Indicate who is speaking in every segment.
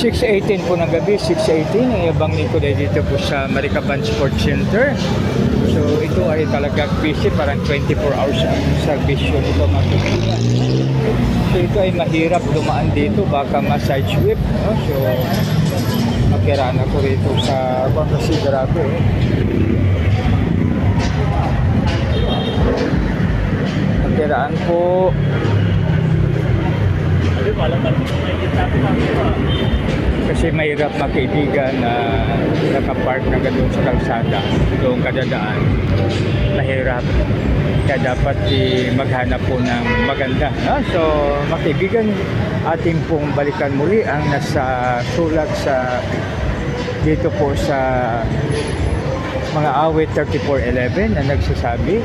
Speaker 1: 6:18 po ng gabi, 6:18. Ang Yabang Nicolay dito po sa Maricaban Sports Center. So ito ay talagang busy, parang 24 hours ang servisyo nito mga kaibigan. So ito ay mahirap dumaan dito, baka ma-side sweep, no? So makiraan ako rito sa Considerado. Makiraan po. Kasi mahirap mga kaibigan na nakapark na doon sa kalsada, doon kadadaan. Mahirap. Kaya dapat maghanap po ng maganda. So mga kaibigan, ating pong balikan muli ang nasa sulat sa dito po sa mga awit 34:11 na nagsasabi,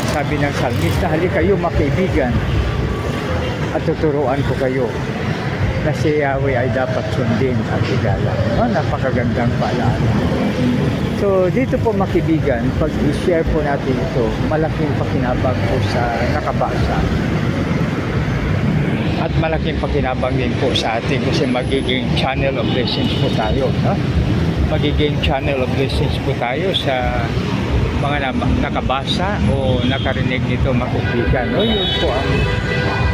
Speaker 1: sabi ng salmista, halika kayo mga kaibigan at tuturuan ko kayo na si Yahweh ay dapat sundin at igalang. Napakagandang paalala. So dito po mga kaibigan, pag i-share po natin ito, malaking pakinabang po sa nakabasa. At malaking pakinabang din po sa atin kasi magiging channel of blessings po tayo. Magiging channel of blessings po tayo sa mga nakabasa o nakarinig nito mga kaibigan. Yun po ang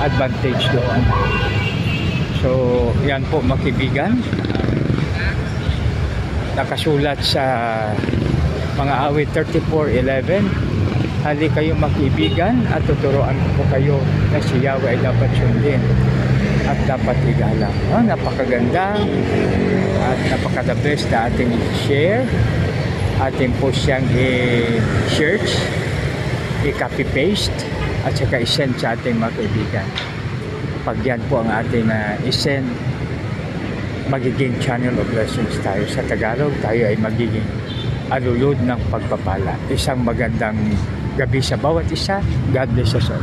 Speaker 1: advantage doon. So yan po mga kaibigan, nakasulat sa mga awit 34:11, hali kayo mga kaibigan at tuturuan ko kayo na si Yahweh ay dapat sundin at dapat igalang. Napakaganda at napaka-the best na ating i-share, ating po siyang i-search, i-copy paste at saka i-send sa ating mga kaibigan. Pag yan po ang ating i-send, magiging channel of blessings tayo. Sa Tagalog, tayo ay magiging alulod ng pagpapala. Isang magandang gabi sa bawat isa. God bless us all.